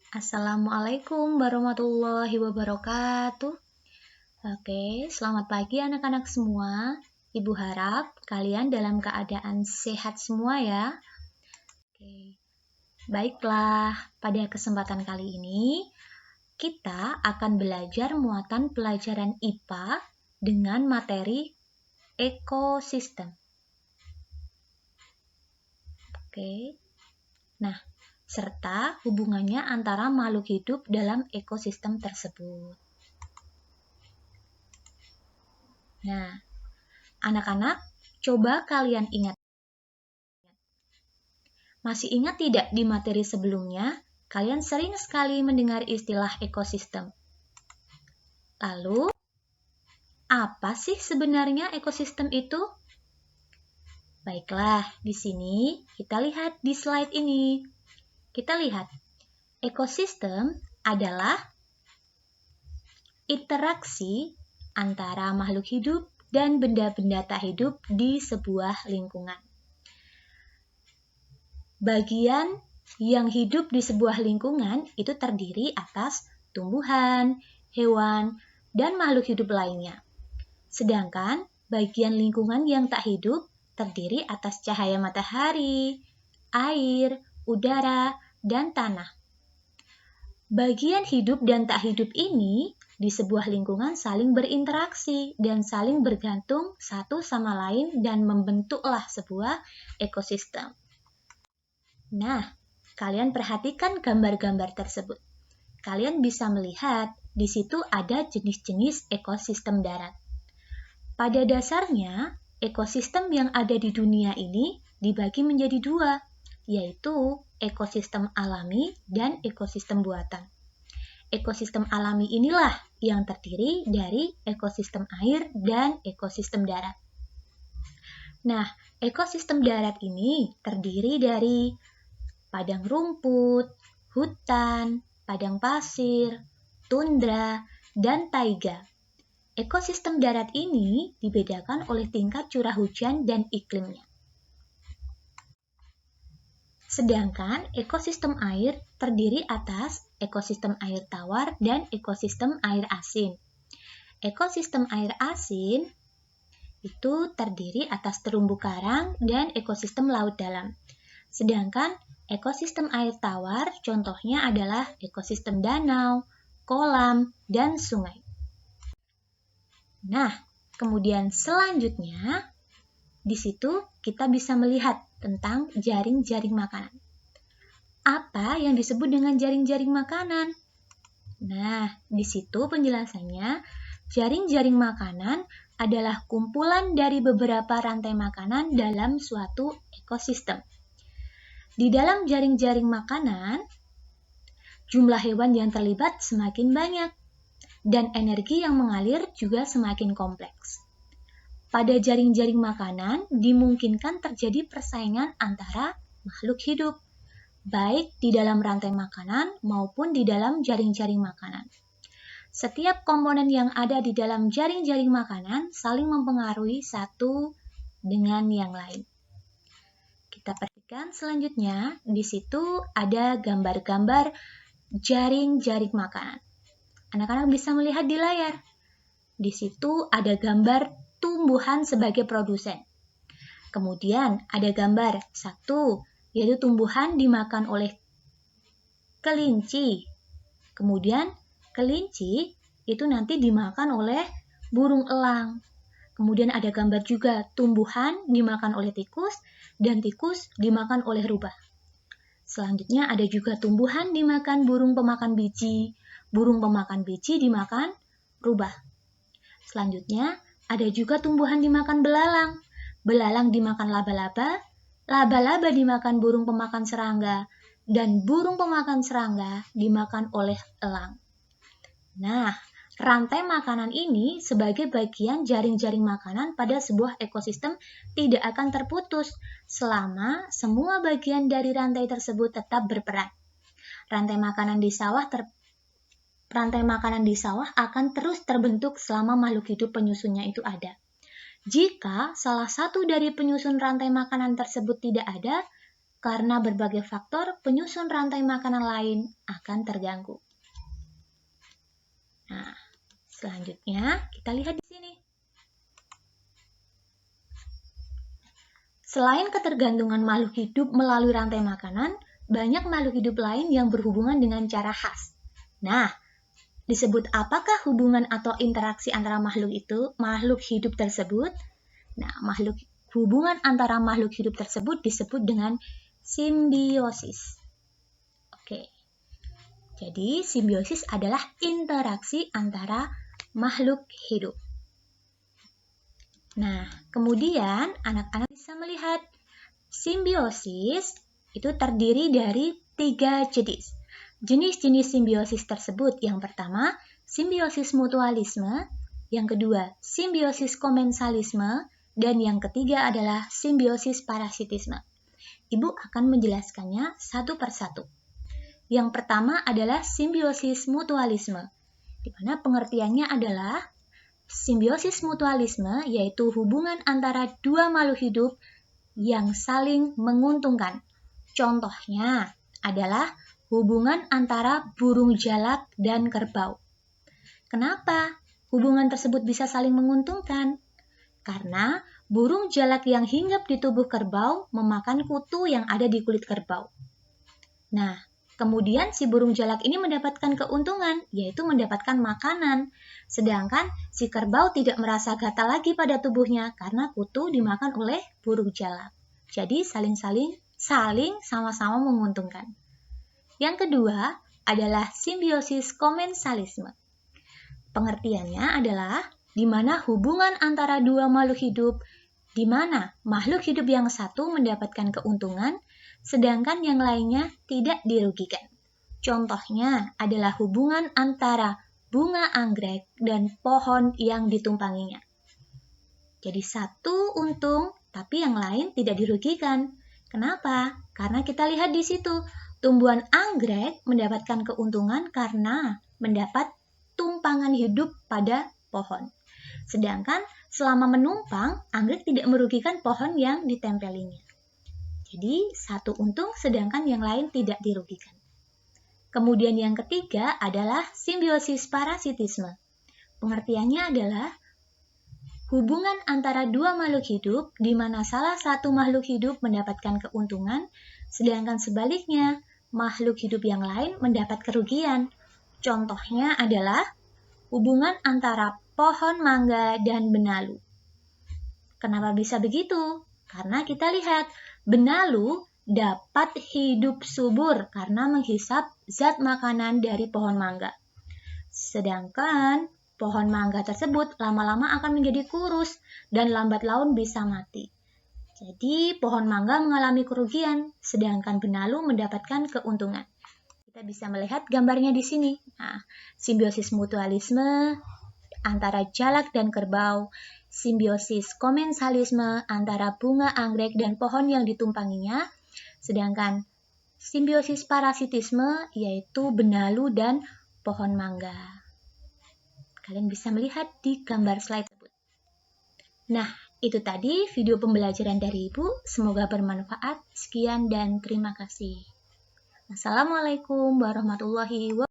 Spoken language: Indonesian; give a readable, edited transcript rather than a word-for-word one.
Assalamualaikum warahmatullahi wabarakatuh. Oke, selamat pagi anak-anak semua. Ibu harap kalian dalam keadaan sehat semua ya. Oke, baiklah, pada kesempatan kali ini kita akan belajar muatan pelajaran IPA dengan materi ekosistem. Oke, nah, serta hubungannya antara makhluk hidup dalam ekosistem tersebut. Nah, anak-anak, coba kalian ingat. Masih ingat tidak di materi sebelumnya, kalian sering sekali mendengar istilah ekosistem. Lalu, apa sih sebenarnya ekosistem itu? Baiklah, di sini kita lihat di slide ini. Kita lihat, ekosistem adalah interaksi antara makhluk hidup dan benda-benda tak hidup di sebuah lingkungan. Bagian yang hidup di sebuah lingkungan itu terdiri atas tumbuhan, hewan, dan makhluk hidup lainnya. Sedangkan bagian lingkungan yang tak hidup terdiri atas cahaya matahari, air, udara, dan tanah. Bagian hidup dan tak hidup ini di sebuah lingkungan saling berinteraksi dan saling bergantung satu sama lain dan membentuklah sebuah ekosistem. Nah, kalian perhatikan gambar-gambar tersebut. Kalian bisa melihat di situ ada jenis-jenis ekosistem darat. Pada dasarnya, ekosistem yang ada di dunia ini dibagi menjadi dua, yaitu ekosistem alami dan ekosistem buatan. Ekosistem alami inilah yang terdiri dari ekosistem air dan ekosistem darat. Nah, ekosistem darat ini terdiri dari padang rumput, hutan, padang pasir, tundra, dan taiga. Ekosistem darat ini dibedakan oleh tingkat curah hujan dan iklimnya. Sedangkan ekosistem air terdiri atas ekosistem air tawar dan ekosistem air asin. Ekosistem air asin itu terdiri atas terumbu karang dan ekosistem laut dalam. Sedangkan ekosistem air tawar contohnya adalah ekosistem danau, kolam, dan sungai. Nah, kemudian selanjutnya di situ kita bisa melihat tentang jaring-jaring makanan. Apa yang disebut dengan jaring-jaring makanan? Nah, di situ penjelasannya, jaring-jaring makanan adalah kumpulan dari beberapa rantai makanan dalam suatu ekosistem. Di dalam jaring-jaring makanan, jumlah hewan yang terlibat semakin banyak, dan energi yang mengalir juga semakin kompleks. Pada jaring-jaring makanan, dimungkinkan terjadi persaingan antara makhluk hidup, baik di dalam rantai makanan maupun di dalam jaring-jaring makanan. Setiap komponen yang ada di dalam jaring-jaring makanan saling mempengaruhi satu dengan yang lain. Kita perhatikan selanjutnya, di situ ada gambar-gambar jaring-jaring makanan. Anak-anak bisa melihat di layar. Di situ ada gambar tumbuhan sebagai produsen. Kemudian ada gambar satu, yaitu tumbuhan dimakan oleh kelinci. Kemudian kelinci itu nanti dimakan oleh burung elang. Kemudian ada gambar juga tumbuhan dimakan oleh tikus dan tikus dimakan oleh rubah. Selanjutnya ada juga tumbuhan dimakan burung pemakan biji, burung pemakan biji dimakan rubah. Selanjutnya ada juga tumbuhan dimakan belalang, belalang dimakan laba-laba, laba-laba dimakan burung pemakan serangga, dan burung pemakan serangga dimakan oleh elang. Nah, rantai makanan ini sebagai bagian jaring-jaring makanan pada sebuah ekosistem tidak akan terputus selama semua bagian dari rantai tersebut tetap berperan. Rantai makanan di sawah akan terus terbentuk selama makhluk hidup penyusunnya itu ada. Jika salah satu dari penyusun rantai makanan tersebut tidak ada, karena berbagai faktor penyusun rantai makanan lain akan terganggu. Nah, selanjutnya kita lihat di sini. Selain ketergantungan makhluk hidup melalui rantai makanan, banyak makhluk hidup lain yang berhubungan dengan cara khas. Nah, disebut apakah hubungan atau interaksi antara makhluk hidup tersebut? Nah, hubungan antara makhluk hidup tersebut disebut dengan simbiosis. Oke. Jadi, simbiosis adalah interaksi antara makhluk hidup. Nah, kemudian anak-anak bisa melihat simbiosis itu terdiri dari 3 jenis. Jenis-jenis simbiosis tersebut yang pertama, simbiosis mutualisme, yang kedua, simbiosis komensalisme, dan yang ketiga adalah simbiosis parasitisme. Ibu akan menjelaskannya satu persatu. Yang pertama adalah simbiosis mutualisme, di mana pengertiannya adalah simbiosis mutualisme yaitu hubungan antara dua makhluk hidup yang saling menguntungkan. Contohnya adalah hubungan antara burung jalak dan kerbau. Kenapa hubungan tersebut bisa saling menguntungkan? Karena burung jalak yang hinggap di tubuh kerbau memakan kutu yang ada di kulit kerbau. Nah, kemudian si burung jalak ini mendapatkan keuntungan, yaitu mendapatkan makanan. Sedangkan si kerbau tidak merasa gatal lagi pada tubuhnya karena kutu dimakan oleh burung jalak. Jadi saling sama-sama menguntungkan. Yang kedua adalah simbiosis komensalisme. Pengertiannya adalah di mana hubungan antara dua makhluk hidup, di mana makhluk hidup yang satu mendapatkan keuntungan, sedangkan yang lainnya tidak dirugikan. Contohnya adalah hubungan antara bunga anggrek dan pohon yang ditumpanginya. Jadi satu untung, tapi yang lain tidak dirugikan. Kenapa? Karena kita lihat di situ, tumbuhan anggrek mendapatkan keuntungan karena mendapat tumpangan hidup pada pohon. Sedangkan selama menumpang, anggrek tidak merugikan pohon yang ditempelinya. Jadi satu untung sedangkan yang lain tidak dirugikan. Kemudian yang ketiga adalah simbiosis parasitisme. Pengertiannya adalah hubungan antara dua makhluk hidup di mana salah satu makhluk hidup mendapatkan keuntungan, sedangkan sebaliknya makhluk hidup yang lain mendapat kerugian. Contohnya adalah hubungan antara pohon mangga dan benalu. Kenapa bisa begitu? Karena kita lihat benalu dapat hidup subur karena menghisap zat makanan dari pohon mangga. Sedangkan pohon mangga tersebut lama-lama akan menjadi kurus dan lambat laun bisa mati. Jadi pohon mangga mengalami kerugian, sedangkan benalu mendapatkan keuntungan. Kita bisa melihat gambarnya di sini. Nah, simbiosis mutualisme antara jalak dan kerbau, simbiosis komensalisme antara bunga anggrek dan pohon yang ditumpanginya, sedangkan simbiosis parasitisme yaitu benalu dan pohon mangga. Kalian bisa melihat di gambar slide tersebut. Nah, itu tadi video pembelajaran dari Ibu. Semoga bermanfaat. Sekian dan terima kasih. Assalamualaikum warahmatullahi wabarakatuh.